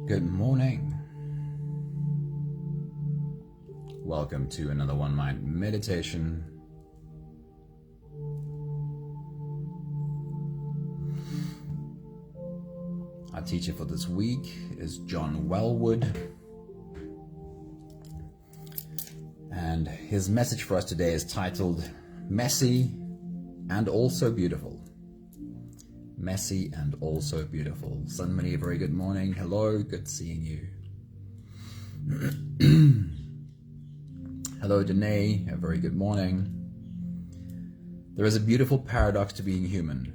Good morning. Welcome to another One Mind meditation. Our teacher for this week is John Wellwood. And his message for us today is titled, Messy and Also Beautiful. Messy and also beautiful. Sunmany, a very good morning. Hello, good seeing you. Hello, Danae, a very good morning. There is a beautiful paradox to being human.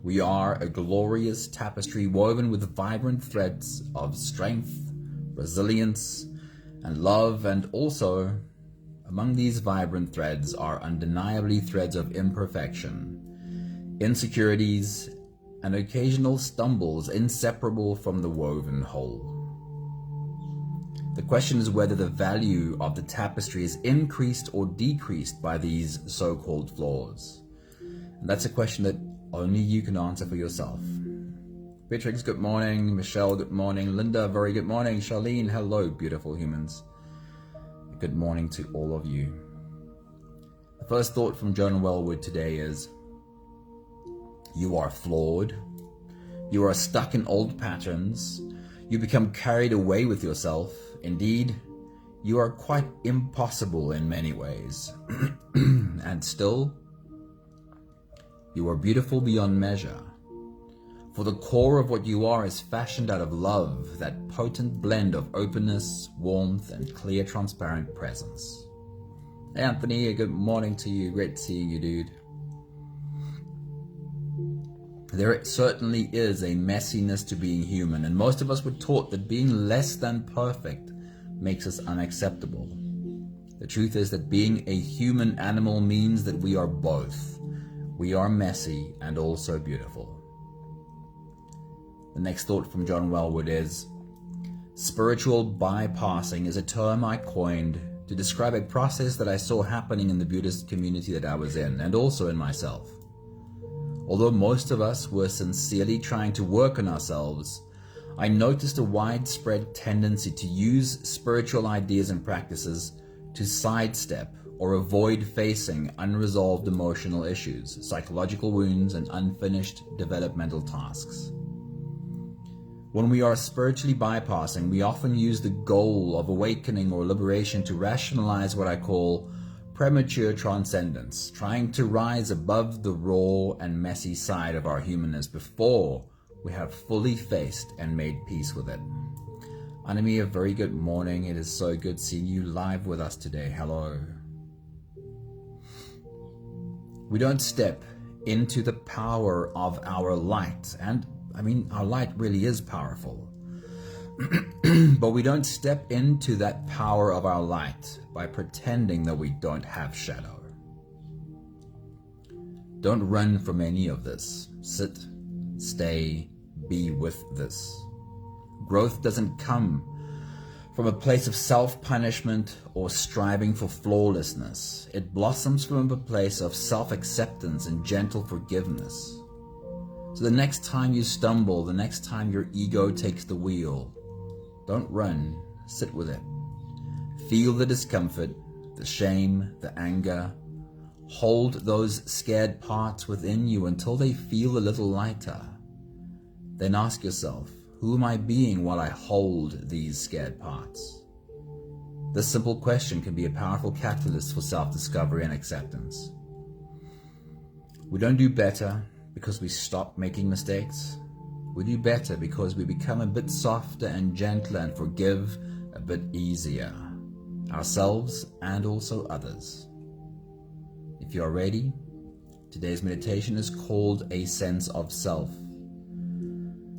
We are a glorious tapestry woven with vibrant threads of strength, resilience, and love, and also among these vibrant threads are undeniably threads of imperfection, insecurities, and occasional stumbles inseparable from the woven whole. The question is whether the value of the tapestry is increased or decreased by these so-called flaws. And that's a question that only you can answer for yourself. Beatrix, good morning. Michelle, good morning. Linda, very good morning. Charlene, hello, beautiful humans. Good morning to all of you. The first thought from John Wellwood today is, you are flawed. You are stuck in old patterns. You become carried away with yourself. Indeed, you are quite impossible in many ways. And still, you are beautiful beyond measure. For the core of what you are is fashioned out of love, that potent blend of openness, warmth, and clear, transparent presence. Hey, Anthony, a good morning to you. Great seeing you, dude. There certainly is a messiness to being human, and most of us were taught that being less than perfect makes us unacceptable. The truth is that being a human animal means that we are both. We are messy and also beautiful. The next thought from John Wellwood is, spiritual bypassing is a term I coined to describe a process that I saw happening in the Buddhist community that I was in, and also in myself. Although most of us were sincerely trying to work on ourselves, I noticed a widespread tendency to use spiritual ideas and practices to sidestep or avoid facing unresolved emotional issues, psychological wounds, and unfinished developmental tasks. When we are spiritually bypassing, we often use the goal of awakening or liberation to rationalize what I call premature transcendence, trying to rise above the raw and messy side of our humanness before we have fully faced and made peace with it. Anami, a very good morning. It is so good seeing you live with us today. Hello. We don't step into the power of our light, and our light really is powerful. But we don't step into that power of our light by pretending that we don't have shadow. Don't run from any of this. Sit, stay, be with this. Growth doesn't come from a place of self-punishment or striving for flawlessness. It blossoms from a place of self-acceptance and gentle forgiveness. So the next time you stumble, the next time your ego takes the wheel, don't run, sit with it. Feel the discomfort, the shame, the anger. Hold those scared parts within you until they feel a little lighter. Then ask yourself, who am I being while I hold these scared parts? This simple question can be a powerful catalyst for self-discovery and acceptance. We don't do better because we stop making mistakes. We do better because we become a bit softer and gentler and forgive a bit easier, ourselves and also others. If you are ready, today's meditation is called A Sense of Self.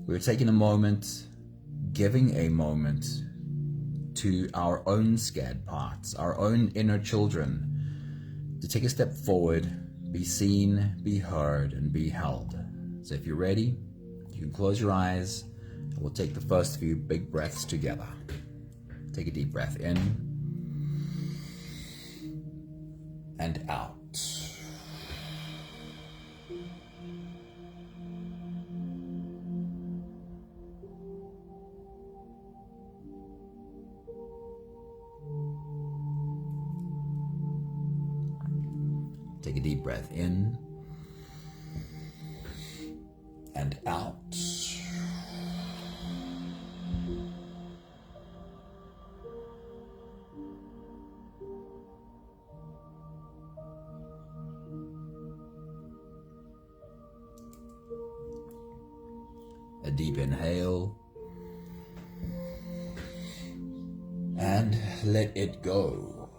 We're taking a moment, giving a moment to our own scared parts, our own inner children, to take a step forward, be seen, be heard, and be held. So if you're ready, you can close your eyes, and we'll take the first few big breaths together. Take a deep breath in and out. Take a deep breath in and out. A deep inhale and let it go.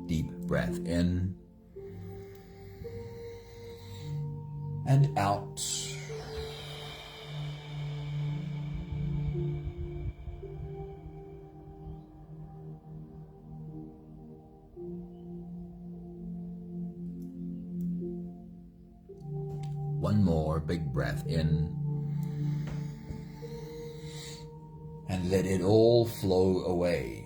Deep breath in and out. One more big breath in and let it all flow away.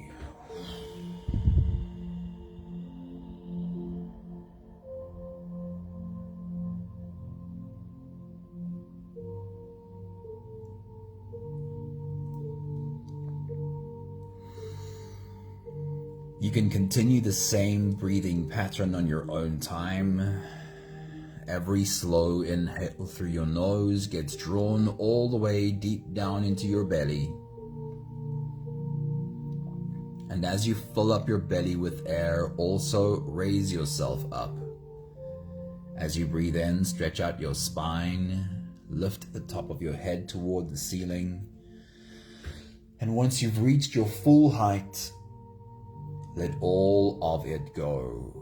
You can continue the same breathing pattern on your own time. Every slow inhale through your nose gets drawn all the way deep down into your belly. And as you fill up your belly with air, also raise yourself up. As you breathe in, stretch out your spine, lift the top of your head toward the ceiling. And once you've reached your full height, let all of it go.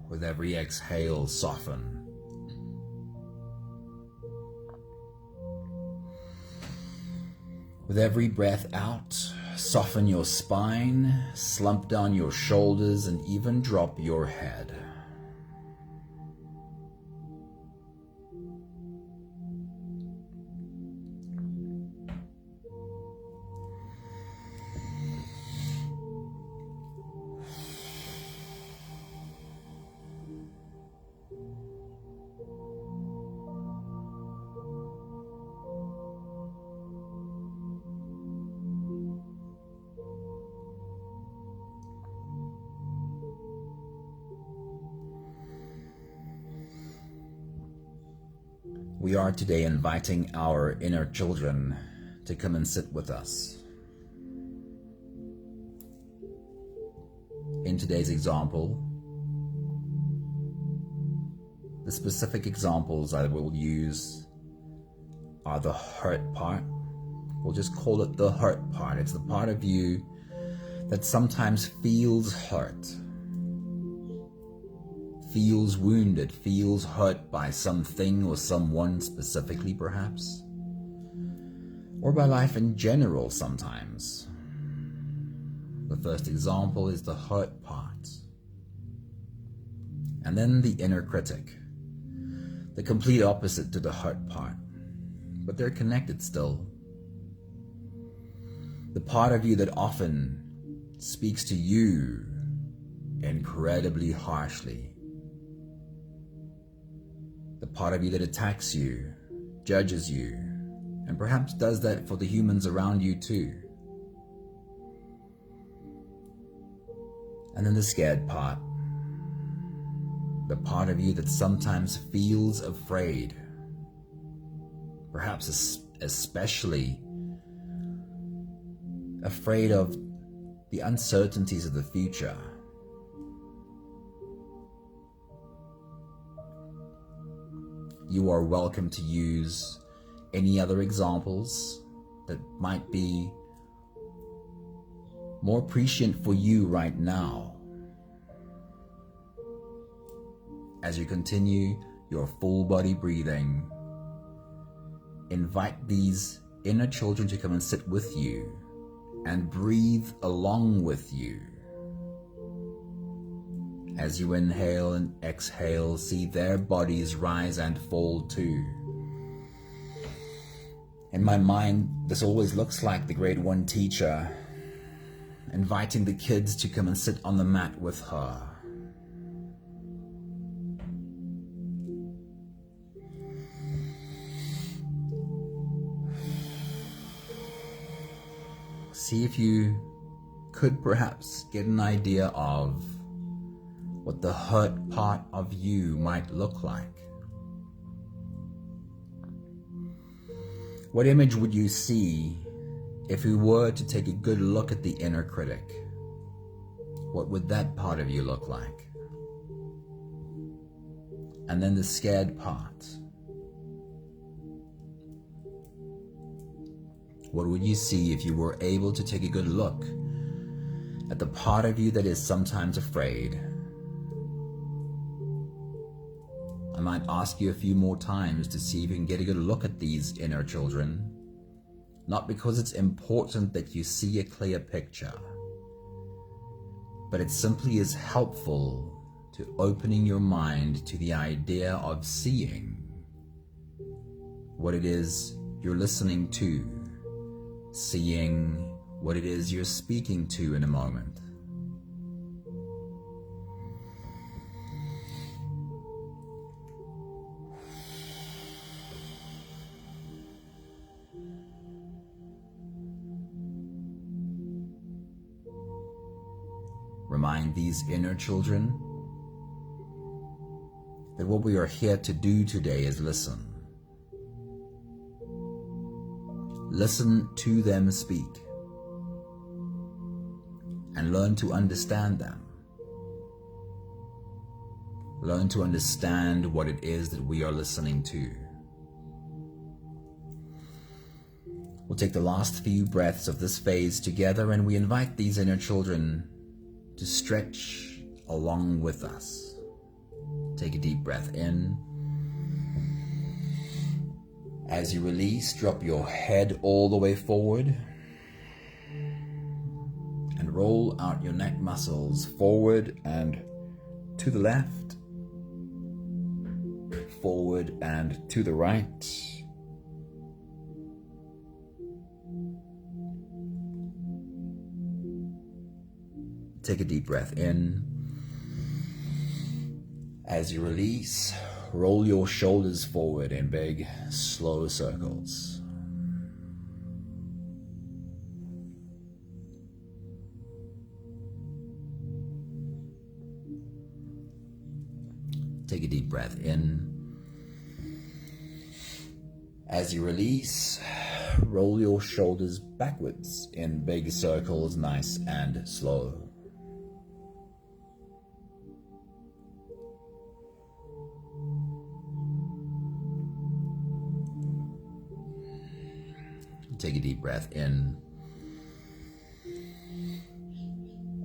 With every exhale, soften. With every breath out, soften your spine, slump down your shoulders, and even drop your head. We are today inviting our inner children to come and sit with us. In today's example, the specific examples I will use are the hurt part. We'll just call it the hurt part. It's the part of you that sometimes feels hurt, feels wounded, feels hurt by something or someone specifically perhaps, or by life in general sometimes. The first example is the hurt part. And then the inner critic, the complete opposite to the hurt part, but they're connected still. The part of you that often speaks to you incredibly harshly. The part of you that attacks you, judges you, and perhaps does that for the humans around you too. And then the scared part. The part of you that sometimes feels afraid. Perhaps especially afraid of the uncertainties of the future. You are welcome to use any other examples that might be more prescient for you right now. As you continue your full body breathing, invite these inner children to come and sit with you and breathe along with you. As you inhale and exhale, see their bodies rise and fall too. In my mind, this always looks like the grade 1 teacher inviting the kids to come and sit on the mat with her. see if you could perhaps get an idea of what the hurt part of you might look like. What image would you see if you were to take a good look at the inner critic? What would that part of you look like? And then the scared part. What would you see if you were able to take a good look at the part of you that is sometimes afraid? I might ask you a few more times to see if you can get a good look at these inner children, not because it's important that you see a clear picture, but it simply is helpful to opening your mind to the idea of seeing what it is you're listening to, seeing what it is you're speaking to in a moment. Remind these inner children that what we are here to do today is listen. Listen to them speak and learn to understand them. Learn to understand what it is that we are listening to. We'll take the last few breaths of this phase together, and we invite these inner children to stretch along with us. Take a deep breath in. As you release, drop your head all the way forward and roll out your neck muscles forward and to the left, forward and to the right. Take a deep breath in. As you release, roll your shoulders forward in big, slow circles. Take a deep breath in. As you release, roll your shoulders backwards in big circles, nice and slow. Take a deep breath in.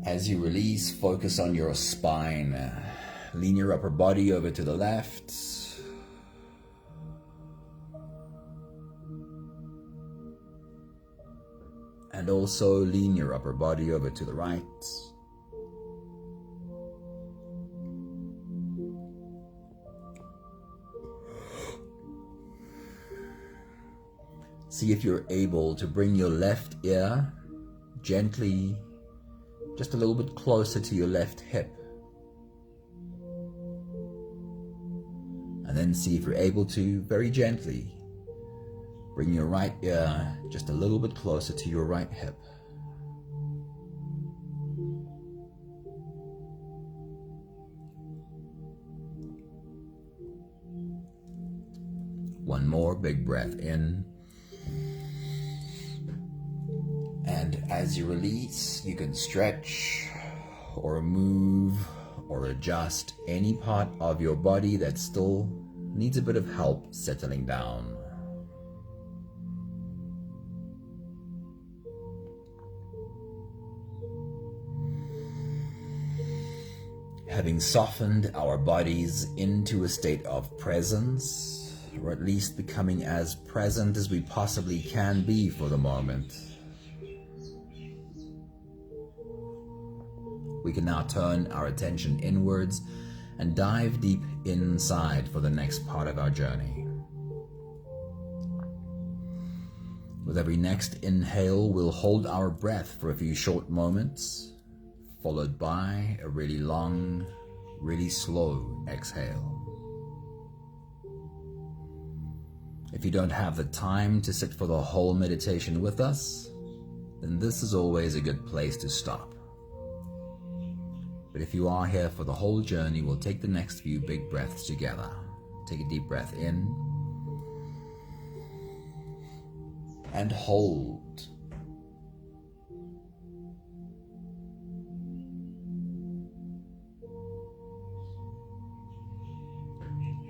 As you release, focus on your spine. Lean your upper body over to the left. And also lean your upper body over to the right. See if you're able to bring your left ear gently just a little bit closer to your left hip. And then see if you're able to very gently bring your right ear just a little bit closer to your right hip. One more big breath in. And as you release, you can stretch or move or adjust any part of your body that still needs a bit of help settling down. Having softened our bodies into a state of presence, or at least becoming as present as we possibly can be for the moment, we can now turn our attention inwards and dive deep inside for the next part of our journey. With every next inhale, we'll hold our breath for a few short moments, followed by a really long, really slow exhale. If you don't have the time to sit for the whole meditation with us, then this is always a good place to stop. But if you are here for the whole journey, we'll take the next few big breaths together. Take a deep breath in and hold.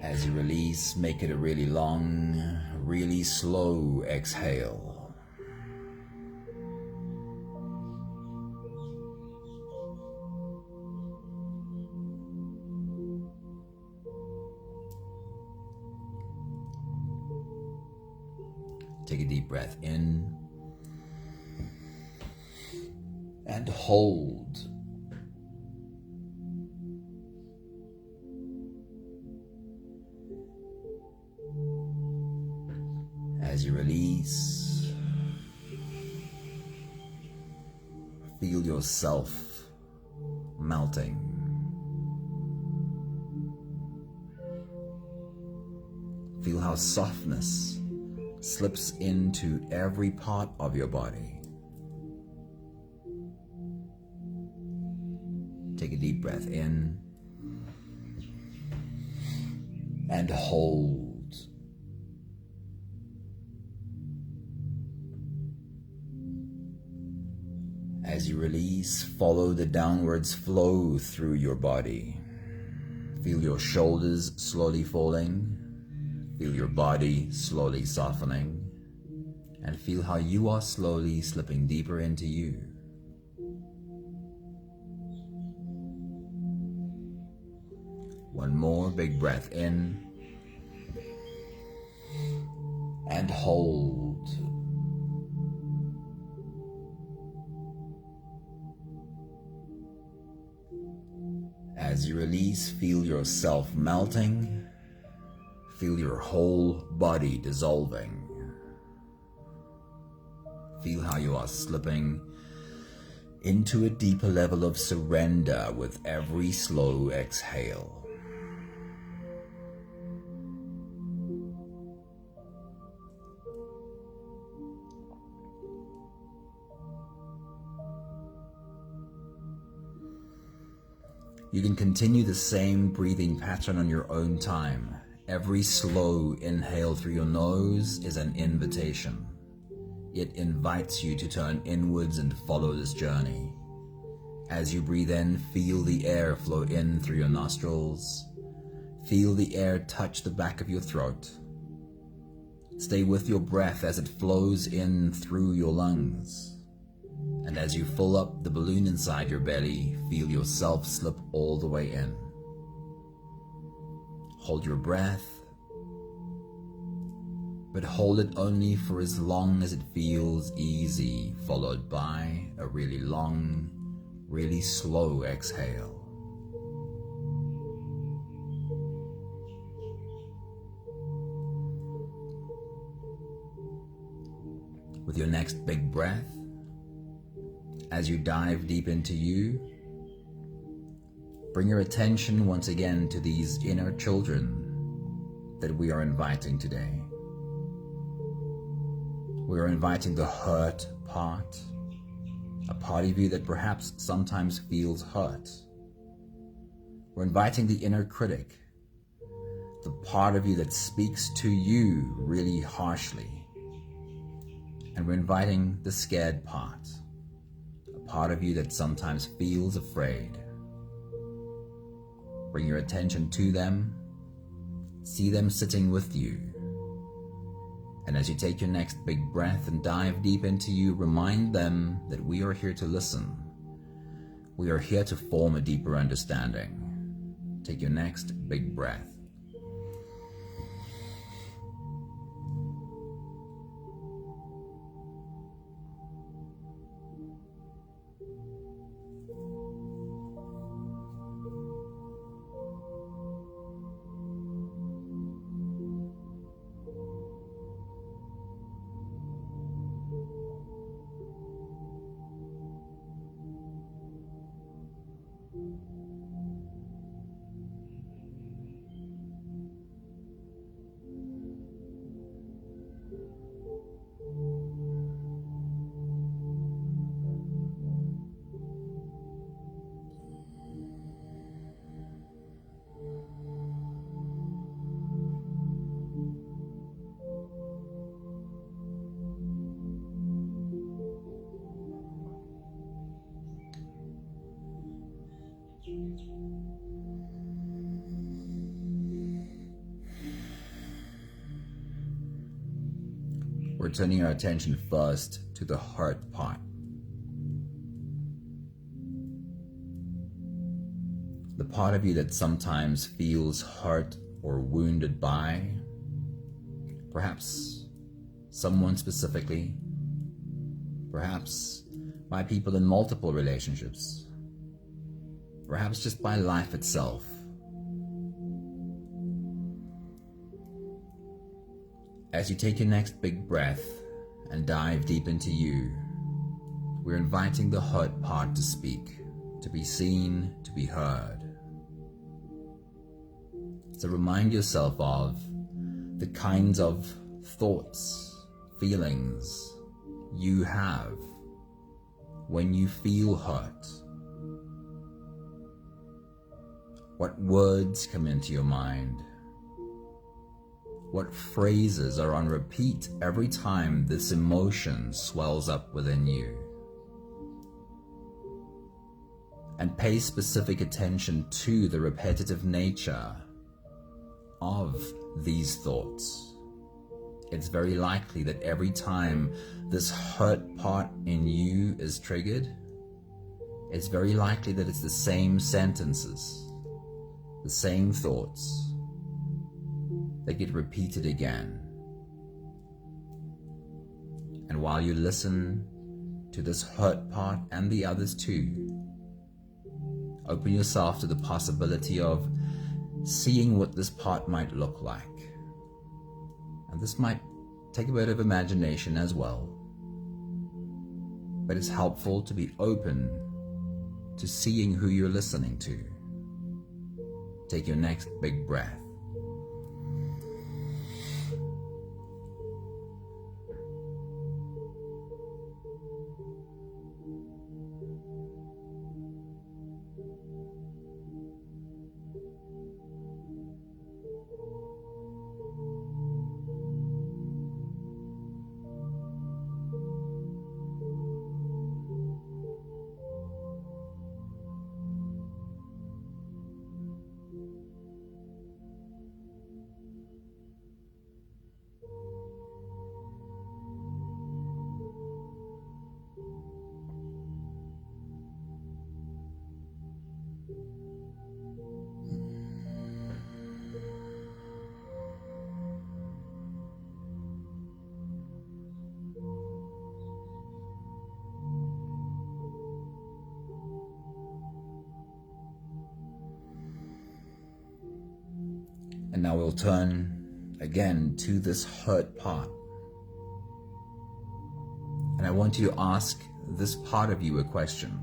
As you release, make it a really long, really slow exhale. Take a deep breath in and hold. As you release, feel yourself melting. Feel how softness slips into every part of your body. Take a deep breath in and hold. As you release, follow the downwards flow through your body. Feel your shoulders slowly falling. Feel your body slowly softening. And feel how you are slowly slipping deeper into you. One more big breath in and hold. As you release, feel yourself melting. Feel your whole body dissolving. Feel how you are slipping into a deeper level of surrender with every slow exhale. You can continue the same breathing pattern on your own time. Every slow inhale through your nose is an invitation. It invites you to turn inwards and follow this journey. As you breathe in, feel the air flow in through your nostrils. Feel the air touch the back of your throat. Stay with your breath as it flows in through your lungs. And as you fill up the balloon inside your belly, feel yourself slip all the way in. Hold your breath, but hold it only for as long as it feels easy, followed by a really long, really slow exhale. With your next big breath, as you dive deep into you, bring your attention once again to these inner children that we are inviting today. We are inviting the hurt part, a part of you that perhaps sometimes feels hurt. We're inviting the inner critic, the part of you that speaks to you really harshly. And we're inviting the scared part, a part of you that sometimes feels afraid. Bring your attention to them, see them sitting with you. And as you take your next big breath and dive deep into you, remind them that we are here to listen. We are here to form a deeper understanding. Take your next big breath. we're turning our attention first to the hurt part. The part of you that sometimes feels hurt or wounded by, perhaps someone specifically, perhaps by people in multiple relationships, perhaps just by life itself. As you take your next big breath and dive deep into you, we're inviting the hurt part to speak, to be seen, to be heard. So remind yourself of the kinds of thoughts, feelings you have when you feel hurt. What words come into your mind? What phrases are on repeat every time this emotion swells up within you? And pay specific attention to the repetitive nature of these thoughts. It's very likely that every time this hurt part in you is triggered, it's very likely that it's the same sentences, the same thoughts that get repeated again. And while you listen to this hurt part and the others too, open yourself to the possibility of seeing what this part might look like. And this might take a bit of imagination as well, but it's helpful to be open to seeing who you're listening to. Take your next big breath. And now we'll turn again to this hurt part. And I want you to ask this part of you a question.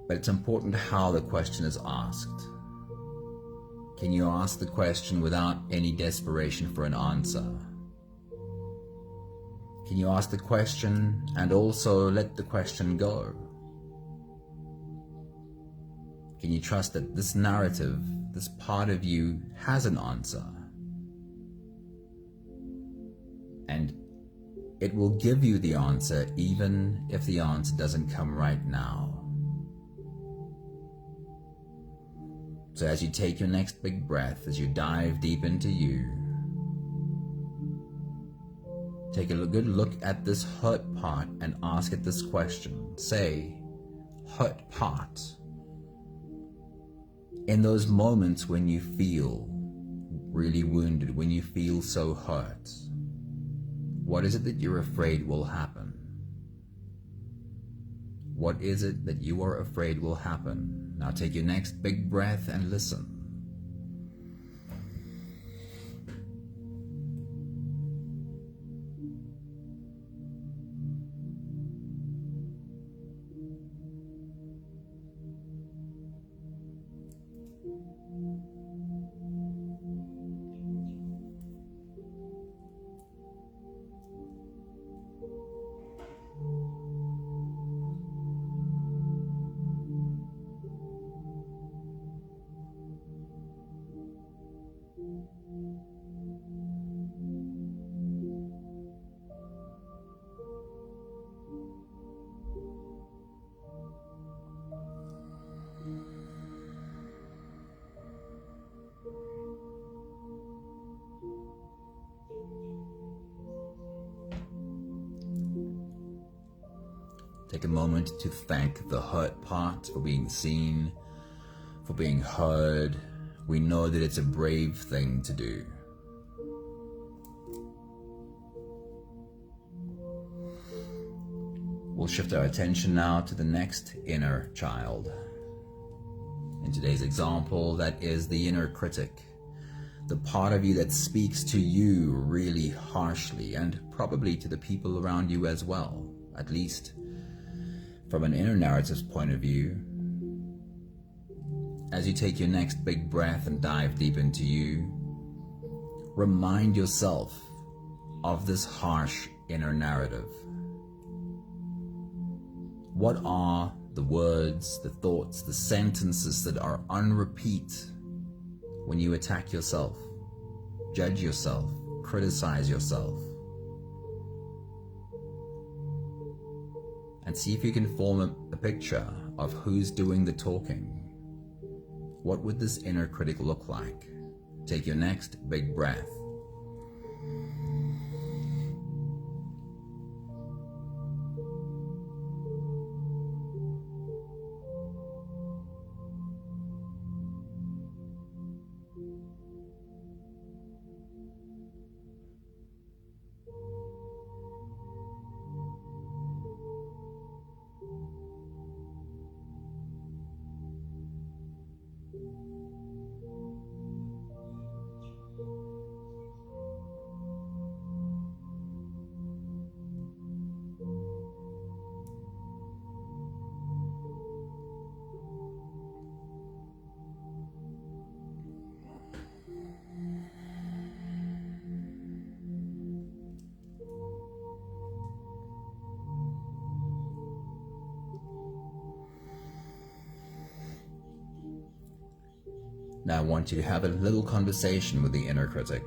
But it's important how the question is asked. Can you ask the question without any desperation for an answer? Can you ask the question and also let the question go? Can you trust that this narrative, this part of you, has an answer? And it will give you the answer even if the answer doesn't come right now. So as you take your next big breath, as you dive deep into you, take a good look at this hurt part and ask it this question. Say, hurt part. In those moments when you feel really wounded, when you feel so hurt, what is it that you're afraid will happen? What is it that you are afraid will happen? Now take your next big breath and listen. Take a moment to thank the hurt part for being seen, for being heard. We know that it's a brave thing to do. We'll shift our attention now to the next inner child. In today's example, that is the inner critic, the part of you that speaks to you really harshly, and probably to the people around you as well, at least from an inner narrative's point of view. As you take your next big breath and dive deep into you, remind yourself of this harsh inner narrative. What are the words, the thoughts, the sentences that are on repeat when you attack yourself, judge yourself, criticize yourself? And see if you can form a picture of who's doing the talking. What would this inner critic look like? Take your next big breath. Now I want you to have a little conversation with the inner critic.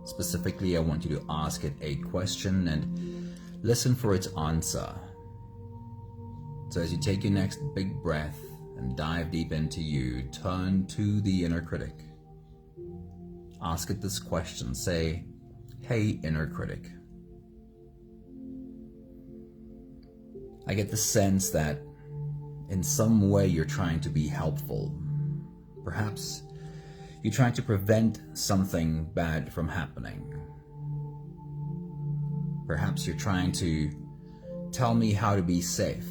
Specifically, I want you to ask it a question and listen for its answer. So as you take your next big breath and dive deep into you, turn to the inner critic. Ask it this question. Say, "Hey, inner critic. I get the sense that in some way you're trying to be helpful. Perhaps you're trying to prevent something bad from happening. Perhaps you're trying to tell me how to be safe.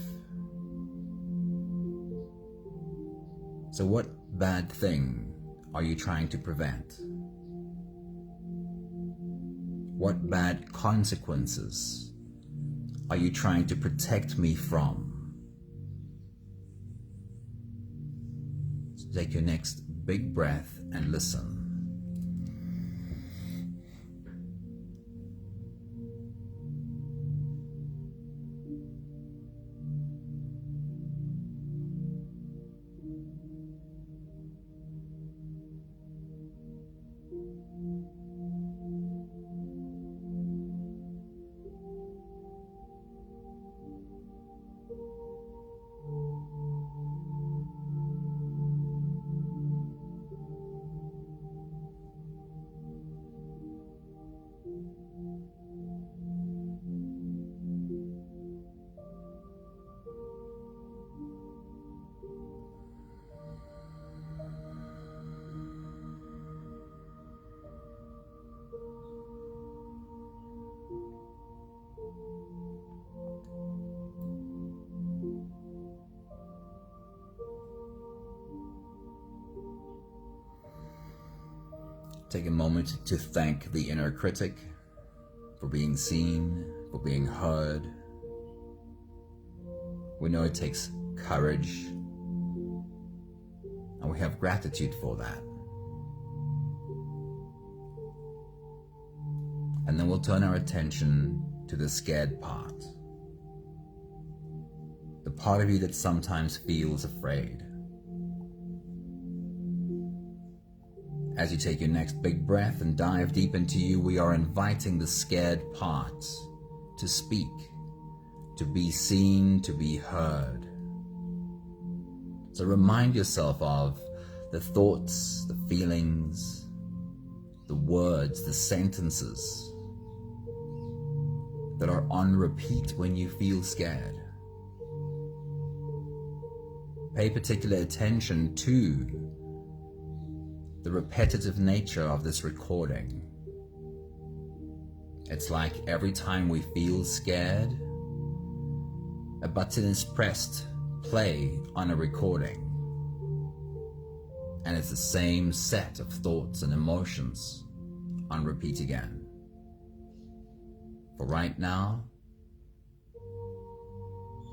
So what bad thing are you trying to prevent? What bad consequences are you trying to protect me from?" Take your next big breath and listen. Take a moment to thank the inner critic for being seen, for being heard. We know it takes courage, and we have gratitude for that. And then we'll turn our attention to the scared part, the part of you that sometimes feels afraid. As you take your next big breath and dive deep into you, we are inviting the scared part to speak, to be seen, to be heard. So remind yourself of the thoughts, the feelings, the words, the sentences that are on repeat when you feel scared. Pay particular attention to the repetitive nature of this recording. It's like every time we feel scared, a button is pressed, play on a recording. And it's the same set of thoughts and emotions on repeat again. For right now,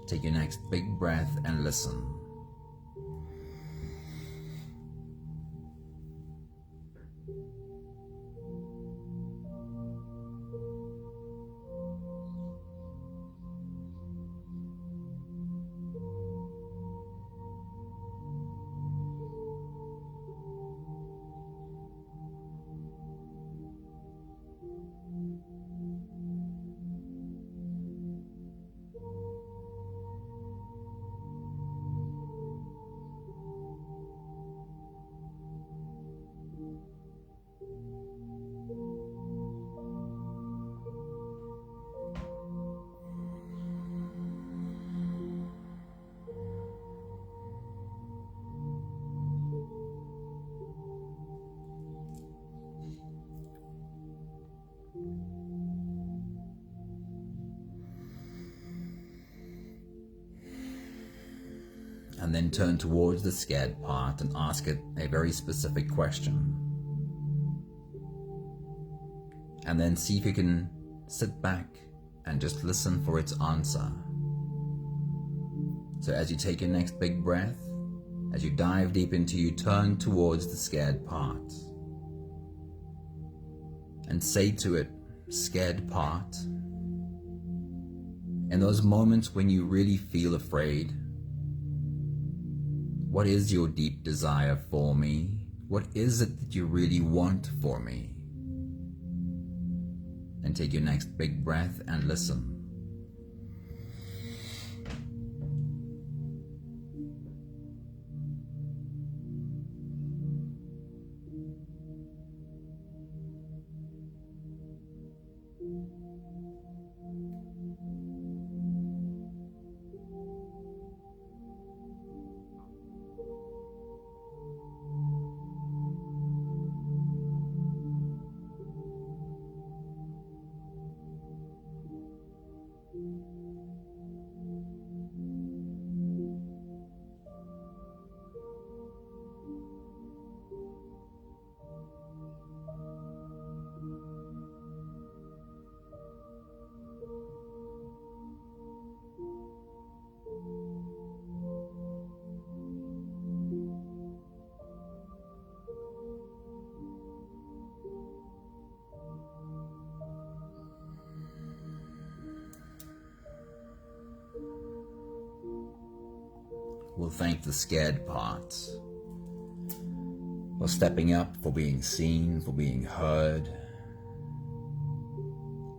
take your next big breath and listen. And then turn towards the scared part and ask it a very specific question. And then see if you can sit back and just listen for its answer. So as you take your next big breath, as you dive deep into you, turn towards the scared part and say to it, scared part, in those moments when you really feel afraid, what is your deep desire for me? What is it that you really want for me? And take your next big breath and listen. We'll thank the scared parts for stepping up, for being seen, for being heard.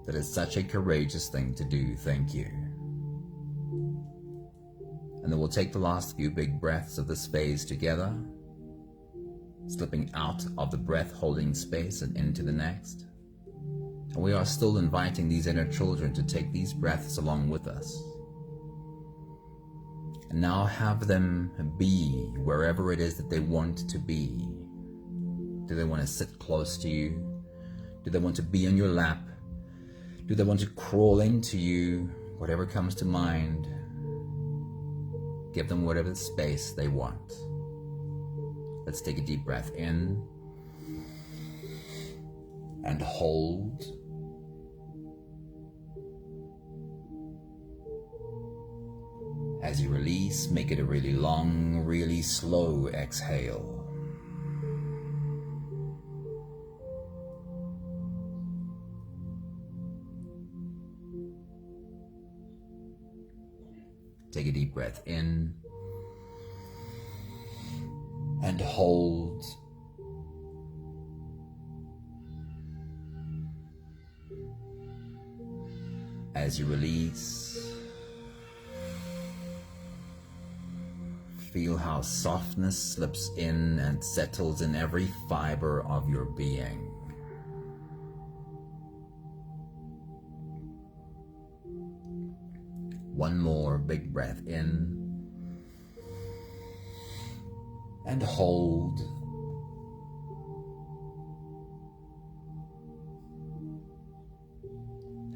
That is such a courageous thing to do. Thank you. And then we'll take the last few big breaths of this phase together, slipping out of the breath holding space and into the next. And we are still inviting these inner children to take these breaths along with us. And now have them be wherever it is that they want to be. Do they want to sit close to you? Do they want to be on your lap? Do they want to crawl into you? Whatever comes to mind, give them whatever space they want. Let's take a deep breath in and hold. As you release, make it a really long, really slow exhale. Take a deep breath in and hold. As you release, feel how softness slips in and settles in every fiber of your being. One more big breath in and hold.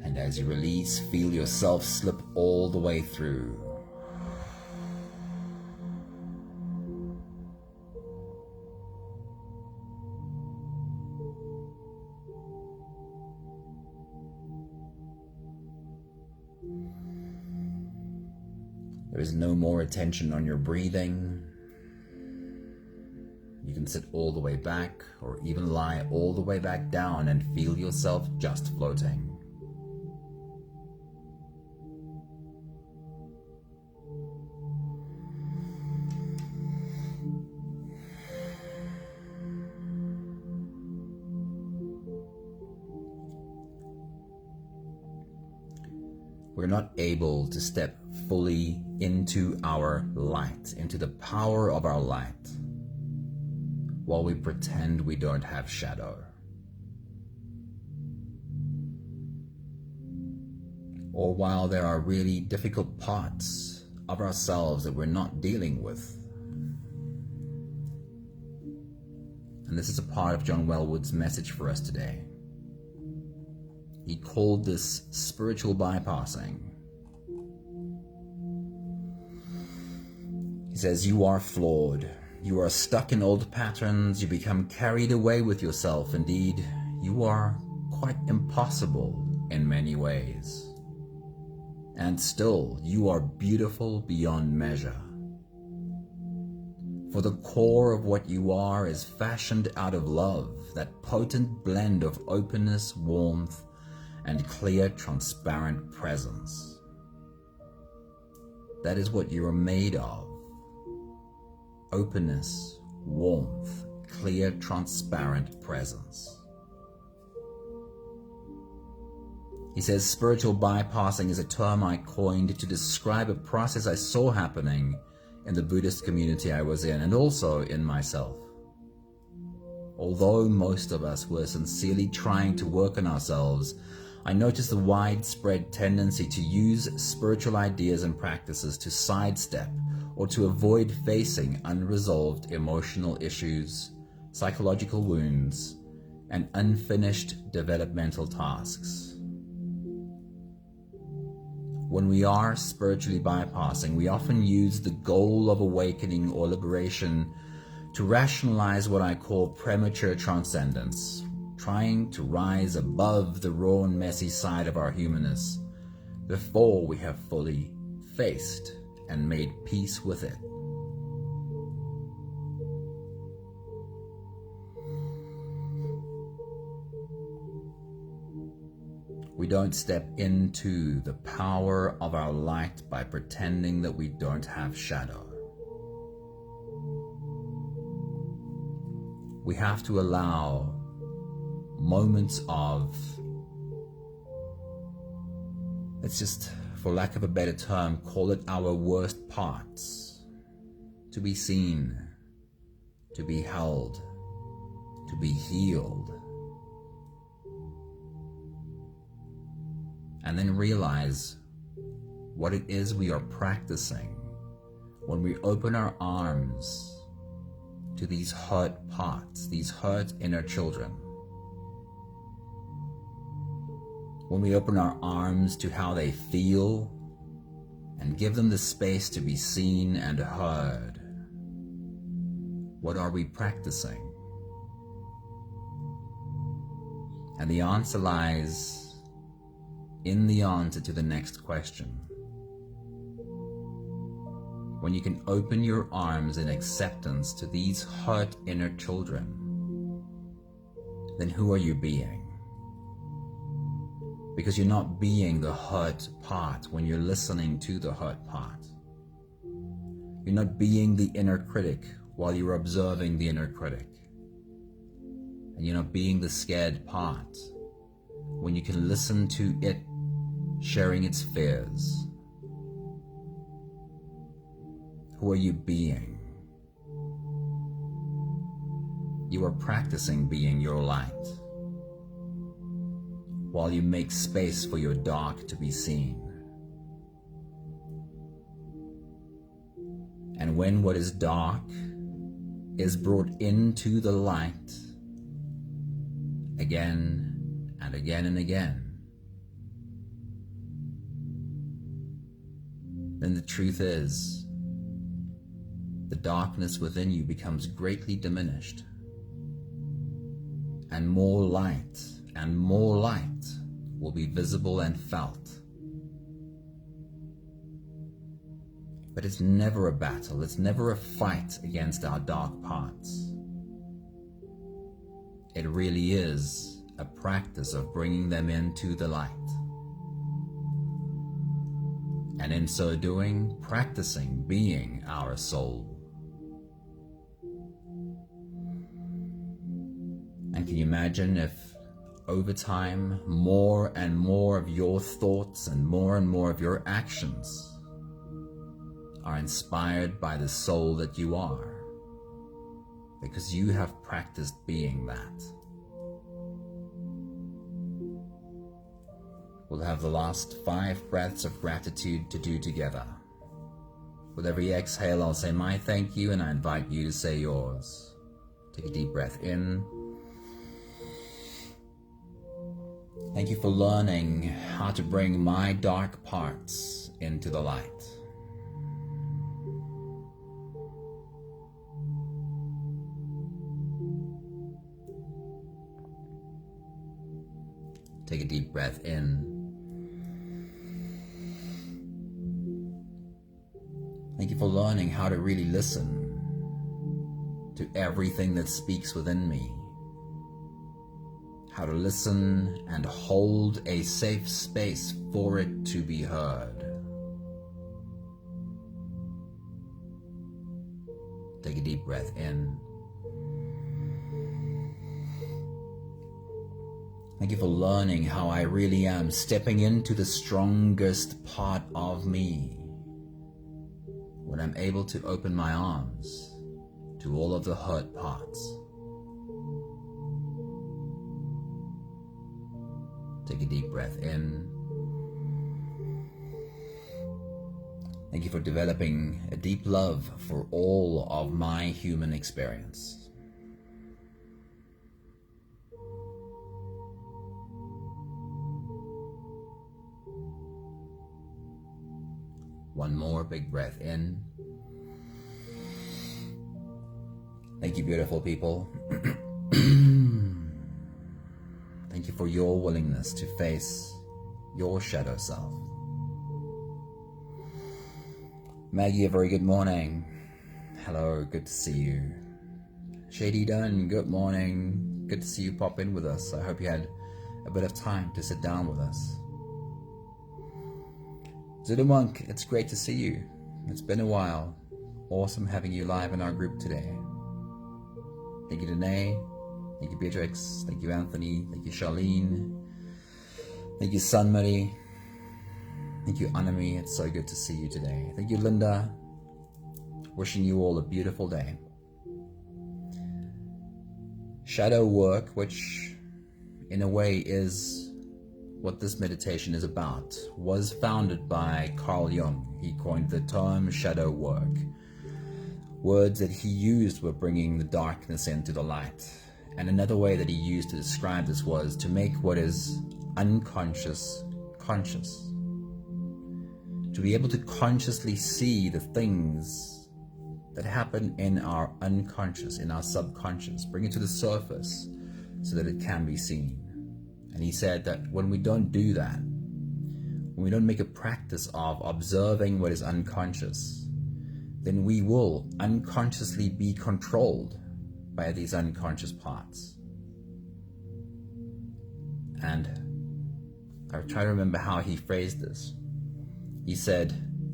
And as you release, feel yourself slip all the way through. There is no more attention on your breathing. You can sit all the way back or even lie all the way back down and feel yourself just floating. We're not able to step fully into our light, into the power of our light, while we pretend we don't have shadow. Or while there are really difficult parts of ourselves that we're not dealing with. And this is a part of John Wellwood's message for us today. He called this spiritual bypassing. He says, you are flawed. You are stuck in old patterns. You become carried away with yourself. Indeed, you are quite impossible in many ways. And still, you are beautiful beyond measure. For the core of what you are is fashioned out of love, that potent blend of openness, warmth, and clear, transparent presence. That is what you are made of. Openness, warmth, clear, transparent presence. He says spiritual bypassing is a term I coined to describe a process I saw happening in the Buddhist community I was in, and also in myself. Although most of us were sincerely trying to work on ourselves, I noticed the widespread tendency to use spiritual ideas and practices to sidestep or to avoid facing unresolved emotional issues, psychological wounds, and unfinished developmental tasks. When we are spiritually bypassing, we often use the goal of awakening or liberation to rationalize what I call premature transcendence, trying to rise above the raw and messy side of our humanness before we have fully faced and made peace with it. We don't step into the power of our light by pretending that we don't have shadow. We have to allow moments of, let's just, for lack of a better term, call it our worst parts, to be seen, to be held, to be healed. And then realize what it is we are practicing when we open our arms to these hurt parts, these hurt inner children. When we open our arms to how they feel and give them the space to be seen and heard, what are we practicing? And the answer lies in the answer to the next question. When you can open your arms in acceptance to these hurt inner children, then who are you being? Because you're not being the hurt part when you're listening to the hurt part. You're not being the inner critic while you're observing the inner critic. And you're not being the scared part when you can listen to it sharing its fears. Who are you being? You are practicing being your light, while you make space for your dark to be seen. And when what is dark is brought into the light again and again and again, then the truth is, the darkness within you becomes greatly diminished, and more light will be visible and felt. But it's never a battle, it's never a fight against our dark parts. It really is a practice of bringing them into the light. And in so doing, practicing being our soul. And can you imagine if over time, more and more of your thoughts and more of your actions are inspired by the soul that you are, because you have practiced being that. We'll have the last 5 breaths of gratitude to do together. With every exhale, I'll say my thank you, and I invite you to say yours. Take a deep breath in. Thank you for learning how to bring my dark parts into the light. Take a deep breath in. Thank you for learning how to really listen to everything that speaks within me. How to listen and hold a safe space for it to be heard. Take a deep breath in. Thank you for learning how I really am stepping into the strongest part of me when I'm able to open my arms to all of the hurt parts. Take a deep breath in. Thank you for developing a deep love for all of my human experience. One more big breath in. Thank you, beautiful people. Thank you for your willingness to face your shadow self. Maggie, a very good morning. Hello, good to see you. Shady Dunn, good morning. Good to see you pop in with us. I hope you had a bit of time to sit down with us. Zulu Monk, it's great to see you. It's been a while. Awesome having you live in our group today. Thank you, Danae. Thank you, Beatrix. Thank you, Anthony. Thank you, Charlene. Thank you, Sunmarie. Thank you, Anami. It's so good to see you today. Thank you, Linda. Wishing you all a beautiful day. Shadow work, which in a way is what this meditation is about, was founded by Carl Jung. He coined the term shadow work. Words that he used were bringing the darkness into the light. And another way that he used to describe this was to make what is unconscious conscious. To be able to consciously see the things that happen in our unconscious, in our subconscious, bring it to the surface so that it can be seen. And he said that when we don't do that, when we don't make a practice of observing what is unconscious, then we will unconsciously be controlled by these unconscious parts. And I try to remember how he phrased this. He said,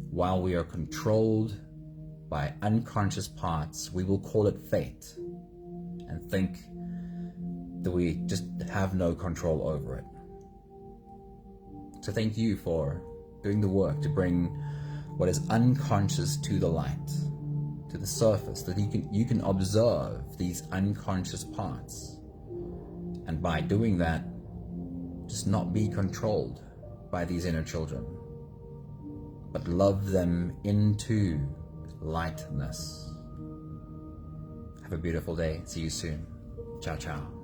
while we are controlled by unconscious parts, we will call it fate and think that we just have no control over it. So thank you for doing the work to bring what is unconscious to the light, to the surface, that you can observe these unconscious parts. And by doing that, just not be controlled by these inner children, but love them into lightness. Have Have a beautiful day. See you soon. Ciao, ciao.